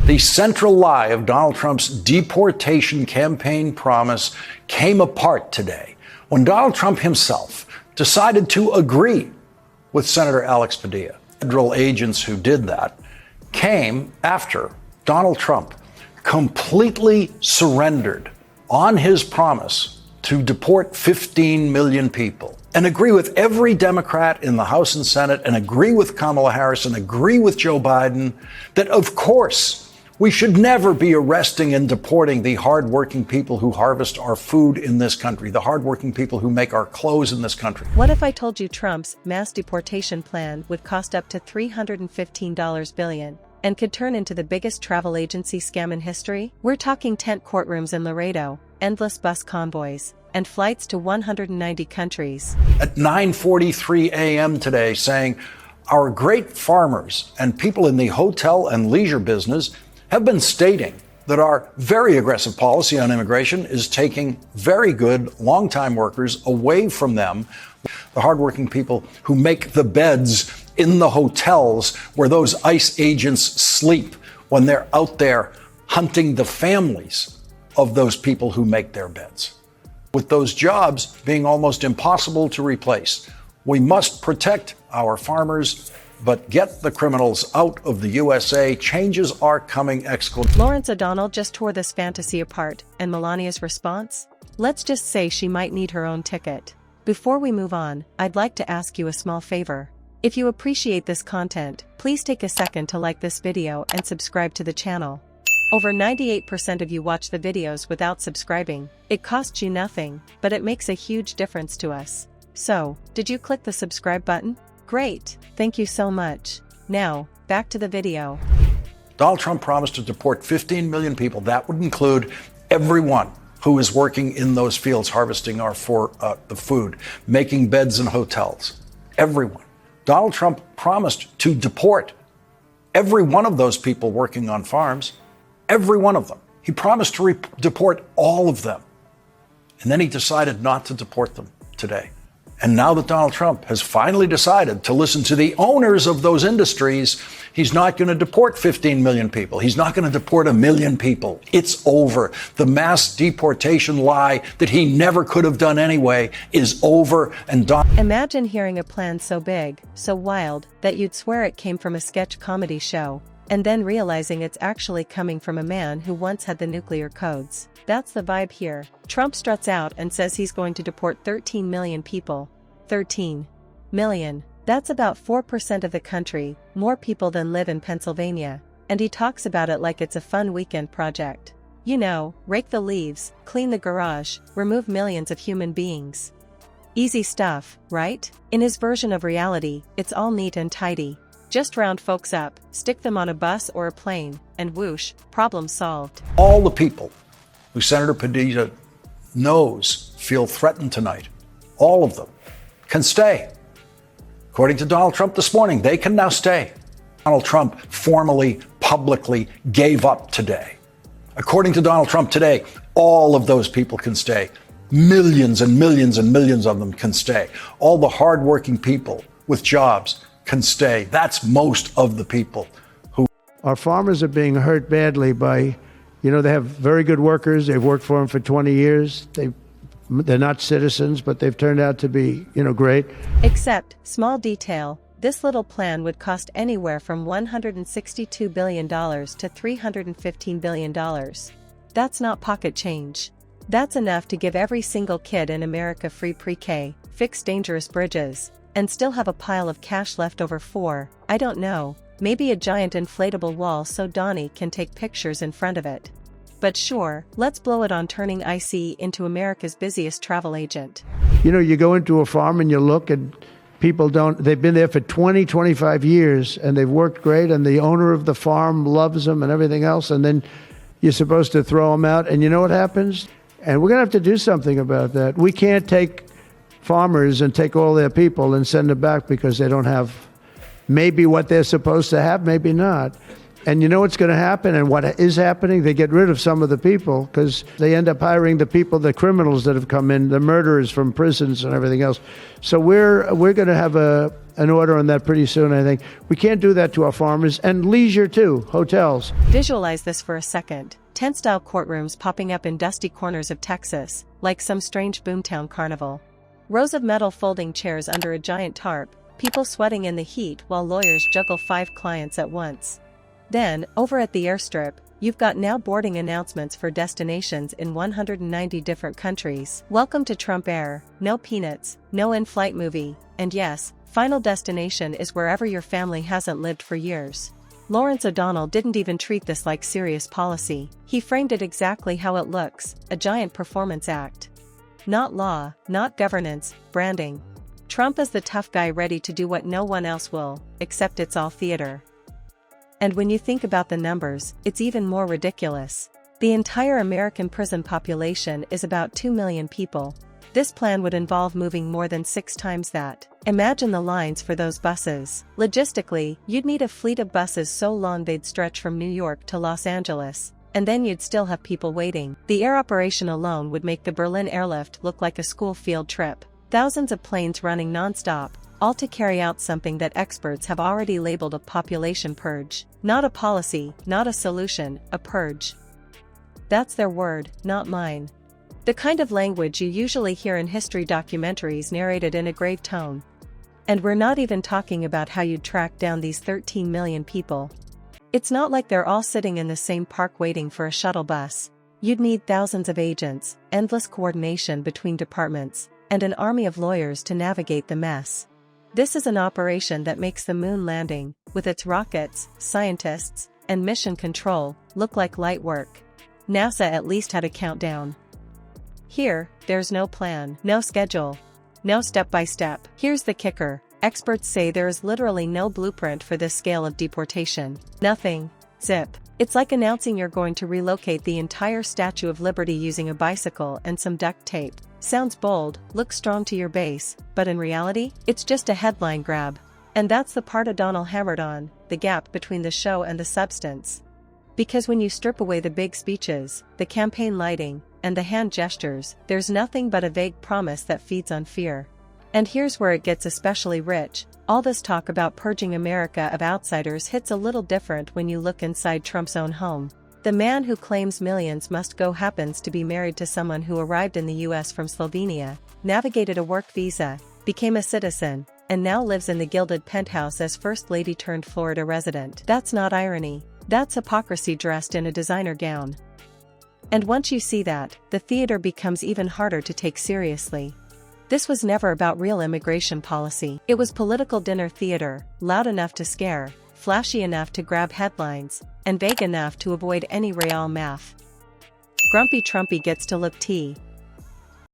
The central lie of Donald Trump's deportation campaign promise came apart today when Donald Trump himself decided to agree with Senator Alex Padilla. Federal agents who did that came after Donald Trump completely surrendered on his promise to deport 15 million people, and agree with every Democrat in the House and Senate, and agree with Kamala Harris, and agree with Joe Biden that, of course, we should never be arresting and deporting the hardworking people who harvest our food in this country, the hardworking people who make our clothes in this country. What if I told you Trump's mass deportation plan would cost up to $315 billion and could turn into the biggest travel agency scam in history? We're talking tent courtrooms in Laredo, endless bus convoys, and flights to 190 countries. At 9:43 a.m. today, saying our great farmers and people in the hotel and leisure business have been stating that our very aggressive policy on immigration is taking very good, longtime workers away from them, the hardworking people who make the beds in the hotels where those ICE agents sleep when they're out there hunting the families of those people who make their beds. With those jobs being almost impossible to replace, we must protect our farmers, but get the criminals out of the USA. Changes are coming! Lawrence O'Donnell just tore this fantasy apart, and Melania's response? Let's just say she might need her own ticket. Before we move on, I'd like to ask you a small favor. If you appreciate this content, please take a second to like this video and subscribe to the channel. Over 98% of you watch the videos without subscribing. It costs you nothing, but it makes a huge difference to us. So, did you click the subscribe button? Great, thank you so much. Now, back to the video. Donald Trump promised to deport 15 million people. That would include everyone who is working in those fields, harvesting the food, making beds in hotels. Everyone. Donald Trump promised to deport every one of those people working on farms, every one of them. He promised to deport all of them. And then he decided not to deport them today. And now that Donald Trump has finally decided to listen to the owners of those industries, he's not going to deport 15 million people. He's not going to deport 1 million people. It's over. The mass deportation lie that he never could have done anyway is over and done. Imagine hearing a plan so big, so wild, that you'd swear it came from a sketch comedy show, and then realizing it's actually coming from a man who once had the nuclear codes. That's the vibe here. Trump struts out and says he's going to deport 13 million people. 13 million. That's about 4% of the country, more people than live in Pennsylvania. And he talks about it like it's a fun weekend project. You know, rake the leaves, clean the garage, remove millions of human beings. Easy stuff, right? In his version of reality, it's all neat and tidy. Just round folks up, stick them on a bus or a plane, and whoosh, problem solved. All the people who Senator Padilla knows feel threatened tonight, all of them, can stay. According to Donald Trump this morning, they can now stay. Donald Trump formally, publicly gave up today. According to Donald Trump today, all of those people can stay. Millions and millions and millions of them can stay. All the hardworking people with jobs can stay. That's most of the people who... Our farmers are being hurt badly by, they have very good workers. They've worked for them for 20 years. They're not citizens, but they've turned out to be, great. Except, small detail, this little plan would cost anywhere from $162 billion to $315 billion. That's not pocket change. That's enough to give every single kid in America free pre-K, fix dangerous bridges, and still have a pile of cash left over for, I don't know, maybe a giant inflatable wall so Donnie can take pictures in front of it. But sure, let's blow it on turning IC into America's busiest travel agent. You go into a farm and you look and people they've been there for 20, 25 years and they've worked great and the owner of the farm loves them and everything else, and then you're supposed to throw them out, and you know what happens? And we're going to have to do something about that. We can't take farmers and take all their people and send them back because they don't have maybe what they're supposed to have, maybe not. And you know what's going to happen and what is happening? They get rid of some of the people because they end up hiring the people, the criminals that have come in, the murderers from prisons and everything else. So we're going to have an order on that pretty soon, I think. We can't do that to our farmers, and leisure too, hotels. Visualize this for a second. Tent-style courtrooms popping up in dusty corners of Texas, like some strange boomtown carnival. Rows of metal folding chairs under a giant tarp, people sweating in the heat while lawyers juggle 5 clients at once. Then, over at the airstrip, you've got now boarding announcements for destinations in 190 different countries. Welcome to Trump Air, no peanuts, no in-flight movie, and yes, final destination is wherever your family hasn't lived for years. Lawrence O'Donnell didn't even treat this like serious policy. He framed it exactly how it looks, a giant performance act. Not law, not governance, branding. Trump is the tough guy ready to do what no one else will, except it's all theater. And when you think about the numbers, it's even more ridiculous. The entire American prison population is about 2 million people. This plan would involve moving more than 6 times that. Imagine the lines for those buses. Logistically, you'd need a fleet of buses so long they'd stretch from New York to Los Angeles, and then you'd still have people waiting. The air operation alone would make the Berlin airlift look like a school field trip. Thousands of planes running non-stop, all to carry out something that experts have already labeled a population purge. Not a policy, not a solution, a purge. That's their word, not mine. The kind of language you usually hear in history documentaries narrated in a grave tone. And we're not even talking about how you'd track down these 13 million people. It's not like they're all sitting in the same park waiting for a shuttle bus. You'd need thousands of agents, endless coordination between departments, and an army of lawyers to navigate the mess. This is an operation that makes the moon landing, with its rockets, scientists, and mission control, look like light work. NASA at least had a countdown. Here, there's no plan, no schedule, no step-by-step. Here's the kicker. Experts say there is literally no blueprint for this scale of deportation. Nothing. Zip. It's like announcing you're going to relocate the entire Statue of Liberty using a bicycle and some duct tape. Sounds bold, looks strong to your base, but in reality, it's just a headline grab. And that's the part O'Donnell hammered on, the gap between the show and the substance. Because when you strip away the big speeches, the campaign lighting, and the hand gestures, there's nothing but a vague promise that feeds on fear. And here's where it gets especially rich. All this talk about purging America of outsiders hits a little different when you look inside Trump's own home. The man who claims millions must go happens to be married to someone who arrived in the US from Slovenia, navigated a work visa, became a citizen, and now lives in the gilded penthouse as First Lady turned Florida resident. That's not irony. That's hypocrisy dressed in a designer gown. And once you see that, the theater becomes even harder to take seriously. This was never about real immigration policy. It was political dinner theater, loud enough to scare, flashy enough to grab headlines, and vague enough to avoid any real math. Grumpy Trumpy gets to look T,